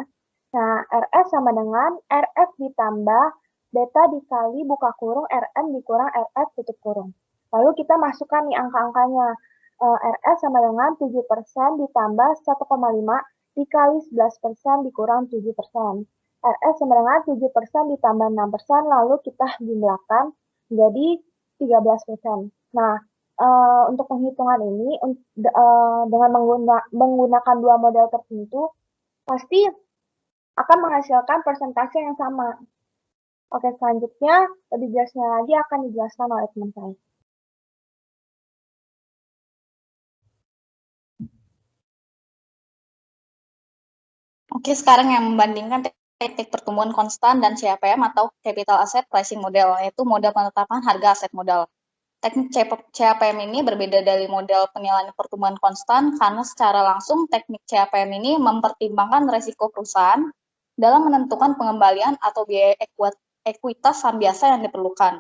Nah, RS sama dengan RF ditambah beta dikali buka kurung RM dikurang RF tutup kurung. Lalu kita masukkan nih angka-angkanya. RS sama dengan 7% ditambah 1,5 dikali 11% dikurang 7%. RS sama dengan 7% ditambah 6%, lalu kita jumlahkan menjadi 13%. Nah, untuk penghitungan ini, dengan menggunakan dua model tertentu, pasti akan menghasilkan persentase yang sama. Oke, selanjutnya, lebih jelasnya lagi akan dijelaskan oleh teman saya. Oke, sekarang yang membandingkan teknik pertumbuhan konstan dan CAPM atau Capital Asset Pricing Model, yaitu model penetapan harga aset modal. Teknik CAPM ini berbeda dari model penilaian pertumbuhan konstan karena secara langsung teknik CAPM ini mempertimbangkan risiko perusahaan dalam menentukan pengembalian atau biaya ekuitas saham biasa yang diperlukan.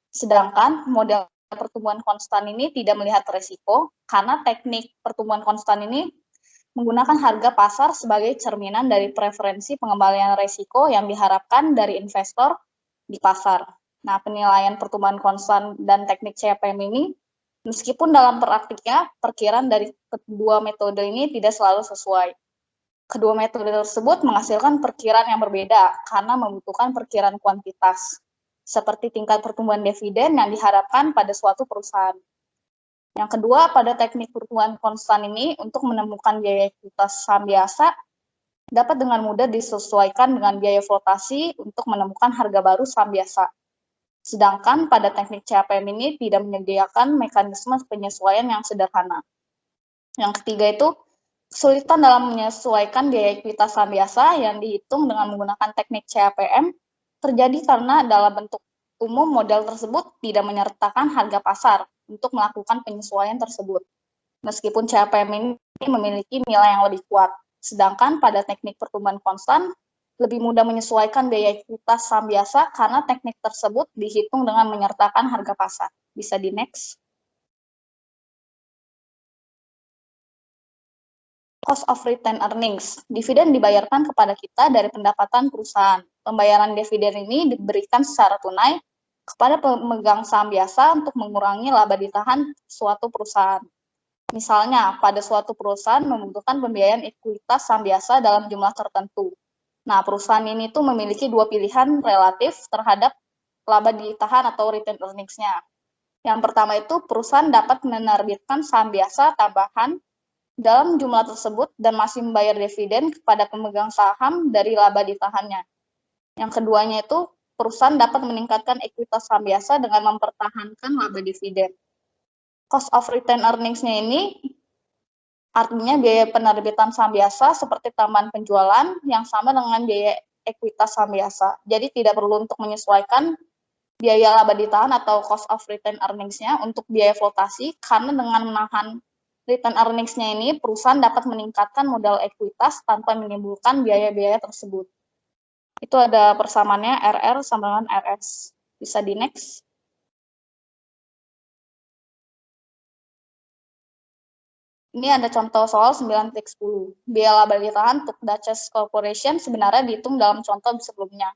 Sedangkan model pertumbuhan konstan ini tidak melihat risiko karena teknik pertumbuhan konstan ini menggunakan harga pasar sebagai cerminan dari preferensi pengembalian risiko yang diharapkan dari investor di pasar. Nah, penilaian pertumbuhan konstan dan teknik CAPM ini, meskipun dalam praktiknya perkiraan dari kedua metode ini tidak selalu sesuai. Kedua metode tersebut menghasilkan perkiraan yang berbeda karena membutuhkan perkiraan kuantitas, seperti tingkat pertumbuhan dividen yang diharapkan pada suatu perusahaan. Yang kedua, pada teknik pertumbuhan konstan ini, untuk menemukan biaya ekuitas saham biasa, dapat dengan mudah disesuaikan dengan biaya flotasi untuk menemukan harga baru saham biasa. Sedangkan pada teknik CAPM ini tidak menyediakan mekanisme penyesuaian yang sederhana. Yang ketiga itu, kesulitan dalam menyesuaikan biaya ekuitas saham biasa yang dihitung dengan menggunakan teknik CAPM terjadi karena dalam bentuk umum model tersebut tidak menyertakan harga pasar untuk melakukan penyesuaian tersebut. Meskipun CAPM ini memiliki nilai yang lebih kuat, sedangkan pada teknik pertumbuhan konstan lebih mudah menyesuaikan biaya ekuitas saham biasa karena teknik tersebut dihitung dengan menyertakan harga pasar. Bisa di next. Cost of retained earnings. Dividen dibayarkan kepada kita dari pendapatan perusahaan. Pembayaran dividen ini diberikan secara tunai kepada pemegang saham biasa untuk mengurangi laba ditahan suatu perusahaan. Misalnya, pada suatu perusahaan membutuhkan pembiayaan ekuitas saham biasa dalam jumlah tertentu. Nah, perusahaan ini tuh memiliki dua pilihan relatif terhadap laba ditahan atau retained earnings-nya. Yang pertama itu, perusahaan dapat menerbitkan saham biasa tambahan dalam jumlah tersebut dan masih membayar dividen kepada pemegang saham dari laba ditahannya. Yang keduanya itu, perusahaan dapat meningkatkan ekuitas saham biasa dengan mempertahankan laba dividen. Cost of retained earnings-nya ini artinya biaya penerbitan saham biasa seperti tambahan penjualan yang sama dengan biaya ekuitas saham biasa. Jadi tidak perlu untuk menyesuaikan biaya laba ditahan atau cost of retained earnings-nya untuk biaya flotasi karena dengan menahan retained earnings-nya ini perusahaan dapat meningkatkan modal ekuitas tanpa menimbulkan biaya-biaya tersebut. Itu ada persamaannya RR sama dengan RS. Bisa di next. Ini ada contoh soal 9.10. Biaya laba ditahan untuk Dutchess Corporation sebenarnya dihitung dalam contoh sebelumnya.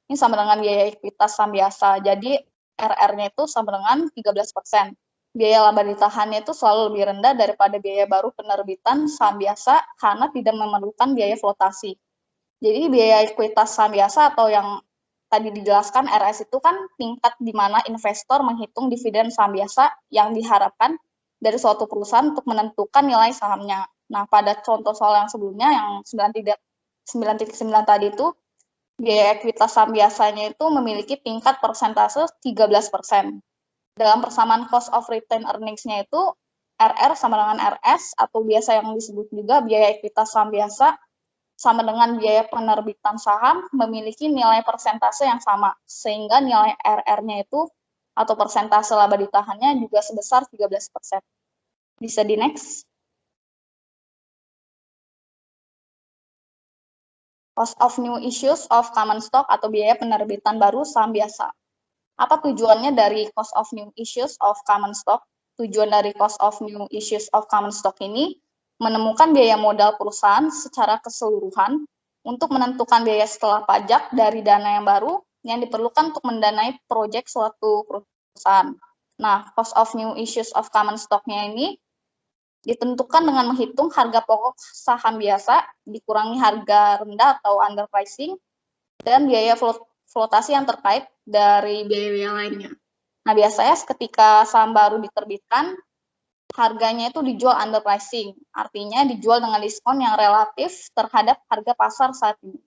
Ini sama dengan biaya ekuitas saham biasa. Jadi RR-nya itu sama dengan 13%. Biaya laba ditahannya itu selalu lebih rendah daripada biaya baru penerbitan saham biasa karena tidak memerlukan biaya flotasi. Jadi biaya ekuitas saham biasa atau yang tadi dijelaskan RS itu kan tingkat di mana investor menghitung dividen saham biasa yang diharapkan dari suatu perusahaan untuk menentukan nilai sahamnya. Nah, pada contoh soal yang sebelumnya, yang 9.9 tadi itu, biaya ekuitas saham biasanya itu memiliki tingkat persentase 13%. Dalam persamaan cost of retained earnings-nya itu, RR sama dengan RS, atau biasa yang disebut juga biaya ekuitas saham biasa, sama dengan biaya penerbitan saham, memiliki nilai persentase yang sama, sehingga nilai RR-nya itu, atau persentase laba ditahannya juga sebesar 13%. Bisa di next. Cost of new issues of common stock atau biaya penerbitan baru saham biasa. Apa tujuannya dari cost of new issues of common stock? Tujuan dari cost of new issues of common stock ini menemukan biaya modal perusahaan secara keseluruhan untuk menentukan biaya setelah pajak dari dana yang baru yang diperlukan untuk mendanai proyek suatu perusahaan. Nah, cost of new issues of common stock-nya ini ditentukan dengan menghitung harga pokok saham biasa, dikurangi harga rendah atau underpricing, dan biaya flotasi yang terkait dari biaya lainnya. Nah, biasanya ketika saham baru diterbitkan, harganya itu dijual underpricing, artinya dijual dengan diskon yang relatif terhadap harga pasar saat ini.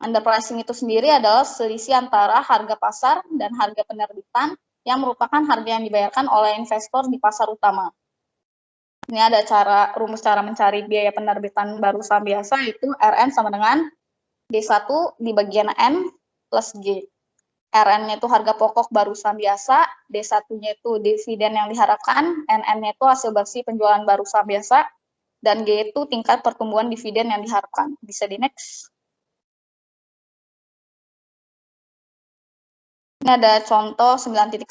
Underpricing itu sendiri adalah selisih antara harga pasar dan harga penerbitan yang merupakan harga yang dibayarkan oleh investor di pasar utama. Ini ada rumus cara mencari biaya penerbitan baru saham biasa, yaitu RN sama dengan D1 di bagian N plus G. RN-nya itu harga pokok baru saham biasa, D1-nya itu dividen yang diharapkan, NN-nya itu hasil bersih penjualan baru saham biasa, dan G itu tingkat pertumbuhan dividen yang diharapkan. Bisa di next. Ini ada contoh 9.11.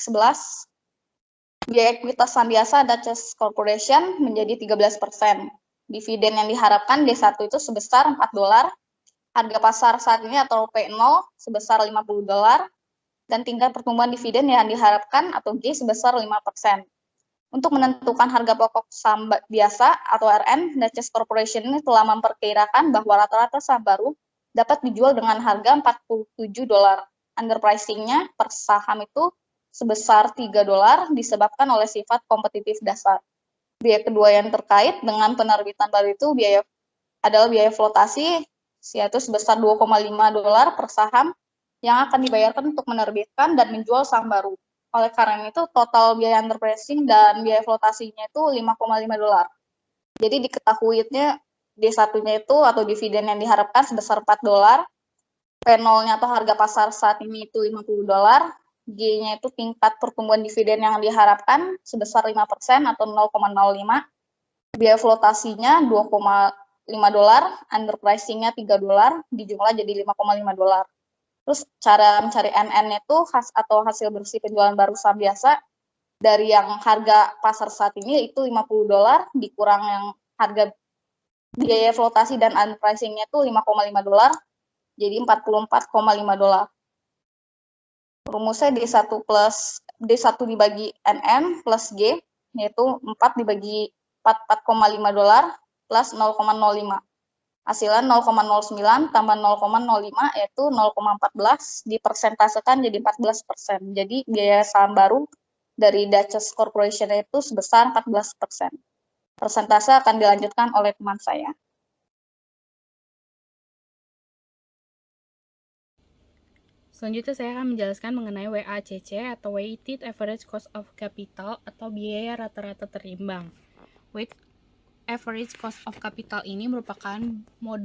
Biaya ekuitas saham biasa Dutch Corporation menjadi 13%. Dividen yang diharapkan D1 itu sebesar $4. Harga pasar saat ini atau P0 sebesar $50. Dan tingkat pertumbuhan dividen yang diharapkan atau G sebesar 5%. Untuk menentukan harga pokok saham biasa atau RN, Dutch Corporation ini telah memperkirakan bahwa rata-rata saham baru dapat dijual dengan harga $47. Underpricing-nya per saham itu sebesar $3 disebabkan oleh sifat kompetitif dasar. Biaya kedua yang terkait dengan penerbitan baru itu adalah biaya flotasi, yaitu sebesar $2,5 per saham yang akan dibayarkan untuk menerbitkan dan menjual saham baru. Oleh karena itu, total biaya underpricing dan biaya flotasinya itu $5,5. Jadi diketahuinya D1-nya itu atau dividen yang diharapkan sebesar $4, P0-nya atau harga pasar saat ini itu $50, G-nya itu tingkat pertumbuhan dividen yang diharapkan sebesar 5% atau 0,05. Biaya flotasinya $2,5, underpricing-nya $3, dijumlah jadi $5,5. Terus cara mencari NN itu atau hasil bersih penjualan baru saham biasa dari yang harga pasar saat ini itu $50 dikurang yang harga biaya flotasi dan underpricing-nya itu $5,5, jadi $44,5. Rumusnya D1 dibagi NN plus G, yaitu 4 dibagi $44,5 plus 0,05. Hasilnya 0,09 tambah 0,05 yaitu 0,14 dipersentasekan jadi 14%. Jadi biaya saham baru dari Dutch Corporation itu sebesar 14%. Persentase akan dilanjutkan oleh teman saya. Selanjutnya saya akan menjelaskan mengenai WACC atau Weighted Average Cost of Capital atau biaya rata-rata terimbang. Weighted Average Cost of Capital ini merupakan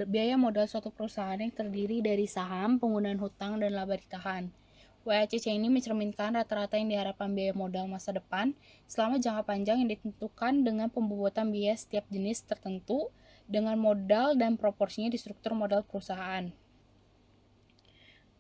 biaya modal suatu perusahaan yang terdiri dari saham, penggunaan hutang, dan laba ditahan. WACC ini mencerminkan rata-rata yang diharapkan biaya modal masa depan selama jangka panjang yang ditentukan dengan pembobotan biaya setiap jenis tertentu dengan modal dan proporsinya di struktur modal perusahaan.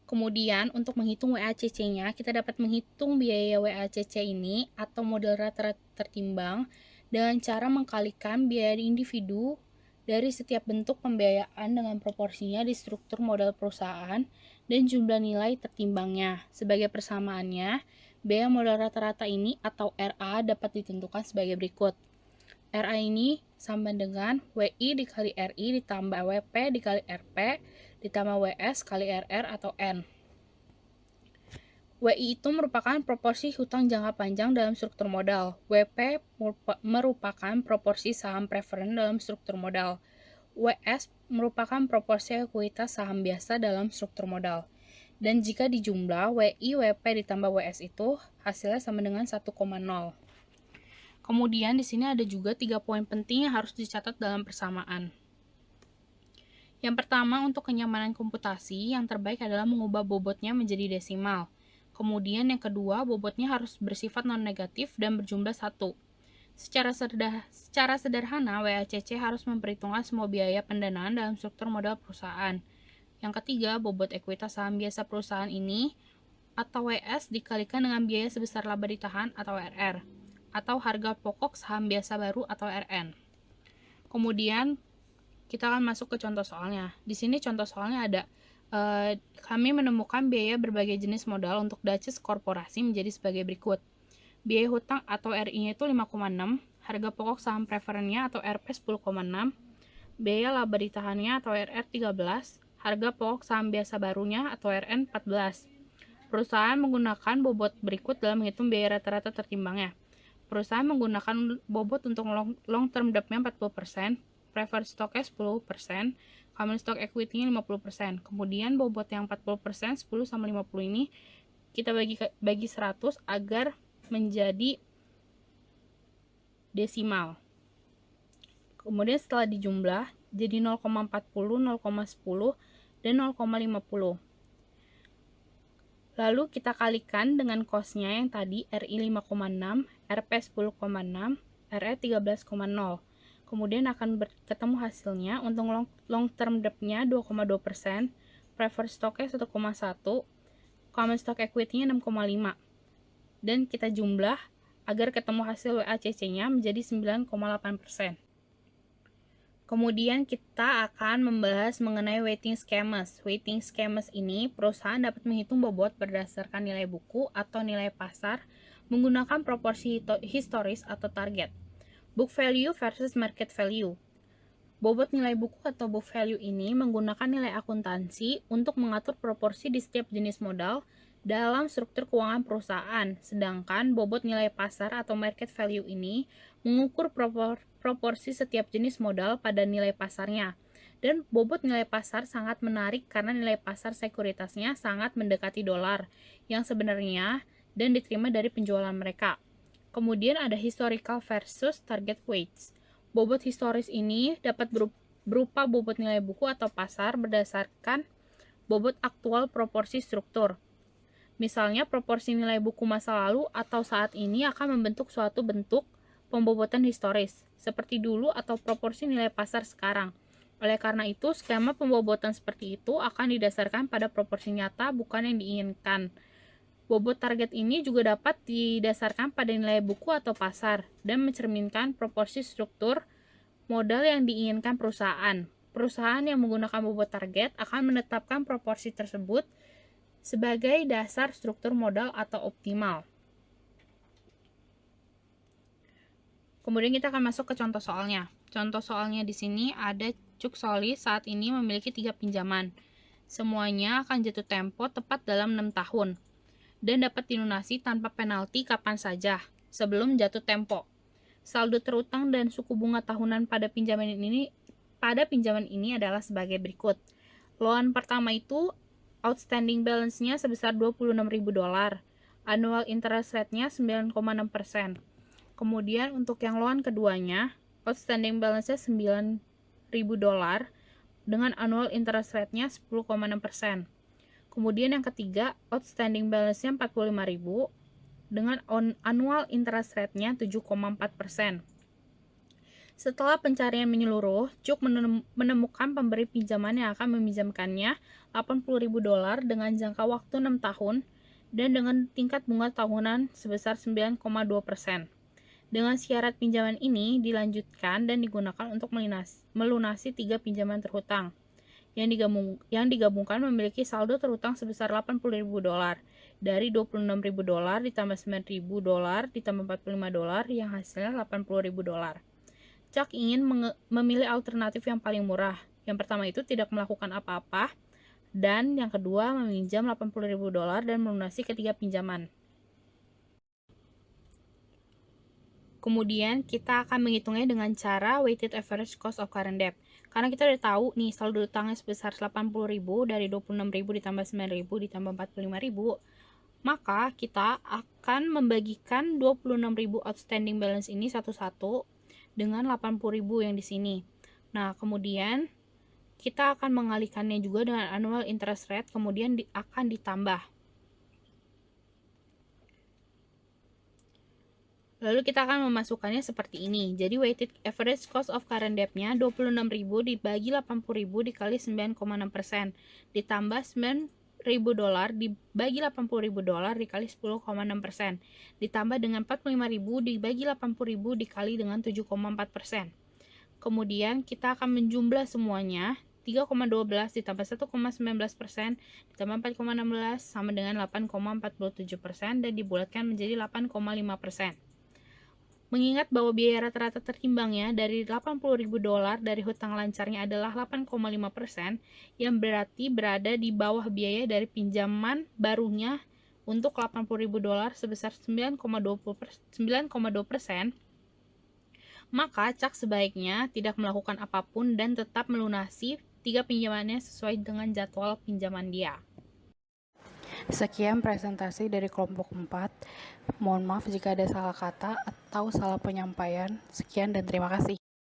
Kemudian, untuk menghitung WACC-nya, kita dapat menghitung biaya WACC ini atau modal rata-rata tertimbang dengan cara mengkalikan biaya individu dari setiap bentuk pembiayaan dengan proporsinya di struktur modal perusahaan dan jumlah nilai tertimbangnya. Sebagai persamaannya, biaya modal rata-rata ini atau RA dapat ditentukan sebagai berikut. RA ini sama dengan WI dikali RI ditambah WP dikali RP ditambah WS kali RR atau N. WI itu merupakan proporsi hutang jangka panjang dalam struktur modal. WP merupakan proporsi saham preferen dalam struktur modal. WS merupakan proporsi ekuitas saham biasa dalam struktur modal. Dan jika dijumlah, WI, WP ditambah WS itu hasilnya sama dengan 1,0. Kemudian di sini ada juga 3 poin penting yang harus dicatat dalam persamaan. Yang pertama, untuk kenyamanan komputasi, yang terbaik adalah mengubah bobotnya menjadi desimal. Kemudian yang kedua, bobotnya harus bersifat non-negatif dan berjumlah 1. Secara sederhana, WACC harus memperhitungkan semua biaya pendanaan dalam struktur modal perusahaan. Yang ketiga, bobot ekuitas saham biasa perusahaan ini atau WS dikalikan dengan biaya sebesar laba ditahan atau RR, atau harga pokok saham biasa baru atau RN. Kemudian kita akan masuk ke contoh soalnya. Di sini contoh soalnya ada kami menemukan biaya berbagai jenis modal untuk Dutchess Korporasi menjadi sebagai berikut. Biaya hutang atau RI-nya itu 5,6, harga pokok saham preferennya atau RP 10,6, biaya laba ditahannya atau RR 13, harga pokok saham biasa barunya atau RN 14. Perusahaan menggunakan bobot berikut dalam menghitung biaya rata-rata tertimbangnya. Perusahaan menggunakan bobot untuk long term debt-nya 40%, preferred stock-nya 10%, common stock equity-nya 50%. Kemudian bobot yang 40%, 10 sama 50 ini kita bagi 100 agar menjadi desimal. Kemudian setelah dijumlah jadi 0,40, 0,10, dan 0,50. Lalu kita kalikan dengan cost-nya yang tadi RI 5,6, RP 10,6, RE 13,0. Kemudian akan ketemu hasilnya untuk long term debt-nya 2,2%, preferred stock-nya 1,1, common stock equity-nya 6,5. Dan kita jumlah agar ketemu hasil WACC-nya menjadi 9,8%. Kemudian kita akan membahas mengenai weighting schemes. Weighting schemes ini perusahaan dapat menghitung bobot berdasarkan nilai buku atau nilai pasar menggunakan proporsi historis atau target. Book value versus market value. Bobot nilai buku atau book value ini menggunakan nilai akuntansi untuk mengatur proporsi di setiap jenis modal dalam struktur keuangan perusahaan, sedangkan bobot nilai pasar atau market value ini mengukur proporsi setiap jenis modal pada nilai pasarnya. Dan bobot nilai pasar sangat menarik karena nilai pasar sekuritasnya sangat mendekati dolar yang sebenarnya dan diterima dari penjualan mereka. Kemudian ada historical versus target weights. Bobot historis ini dapat berupa bobot nilai buku atau pasar berdasarkan bobot aktual proporsi struktur. Misalnya proporsi nilai buku masa lalu atau saat ini akan membentuk suatu bentuk pembobotan historis, seperti dulu atau proporsi nilai pasar sekarang. Oleh karena itu, skema pembobotan seperti itu akan didasarkan pada proporsi nyata bukan yang diinginkan. Bobot target ini juga dapat didasarkan pada nilai buku atau pasar dan mencerminkan proporsi struktur modal yang diinginkan perusahaan. Perusahaan yang menggunakan bobot target akan menetapkan proporsi tersebut sebagai dasar struktur modal atau optimal. Kemudian kita akan masuk ke contoh soalnya. Contoh soalnya di sini ada Cuk Soli saat ini memiliki 3 pinjaman. Semuanya akan jatuh tempo tepat dalam 6 tahun. Dan dapat dilunasi tanpa penalti kapan saja sebelum jatuh tempo. Saldo terutang dan suku bunga tahunan pada pinjaman ini adalah sebagai berikut. Loan pertama itu outstanding balance-nya sebesar $26.000. Annual interest rate-nya 9,6%. Kemudian untuk yang loan keduanya, outstanding balance-nya $9.000 dengan annual interest rate-nya 10,6%. Kemudian yang ketiga, outstanding balance-nya $45.000 dengan annual interest rate-nya 7,4%. Setelah pencarian menyeluruh, Cuk menemukan pemberi pinjaman yang akan meminjamkannya $80.000 dengan jangka waktu 6 tahun dan dengan tingkat bunga tahunan sebesar 9,2%. Dengan syarat pinjaman ini dilanjutkan dan digunakan untuk melunasi 3 pinjaman terhutang. Yang digabungkan memiliki saldo terhutang sebesar $80.000 dari $26.000 ditambah $9.000 ditambah $45 yang hasilnya $80.000. Chuck ingin memilih alternatif yang paling murah. Yang pertama itu tidak melakukan apa-apa Dan yang kedua, meminjam $80.000 dan melunasi ketiga pinjaman. Kemudian kita akan menghitungnya dengan cara weighted average cost of current debt. Karena kita udah tahu nih saldo utangnya sebesar 80.000 dari 26.000 ditambah 9.000 ditambah 45.000, maka kita akan membagikan 26.000 outstanding balance ini satu-satu dengan 80.000 yang di sini. Nah, kemudian kita akan mengalihkannya juga dengan annual interest rate, kemudian akan ditambah. Lalu kita akan memasukkannya seperti ini. Jadi weighted average cost of current debt-nya 26.000 dibagi 80.000 dikali 9,6%. Ditambah $9.000 dibagi $80.000 dikali 10,6%. Ditambah dengan 45.000 dibagi 80.000 dikali dengan 7,4%. Kemudian kita akan menjumlah semuanya. 3,12 ditambah 1,19% ditambah 4,16 sama dengan 8,47% dan dibulatkan menjadi 8,5%. Mengingat bahwa biaya rata-rata terimbangnya dari $80.000 dari hutang lancarnya adalah 8,5%, yang berarti berada di bawah biaya dari pinjaman barunya untuk $80.000 sebesar 9,2%, maka Chuck sebaiknya tidak melakukan apapun dan tetap melunasi 3 pinjamannya sesuai dengan jadwal pinjaman dia. Sekian presentasi dari kelompok 4. Mohon maaf jika ada salah kata atau salah penyampaian. Sekian dan terima kasih.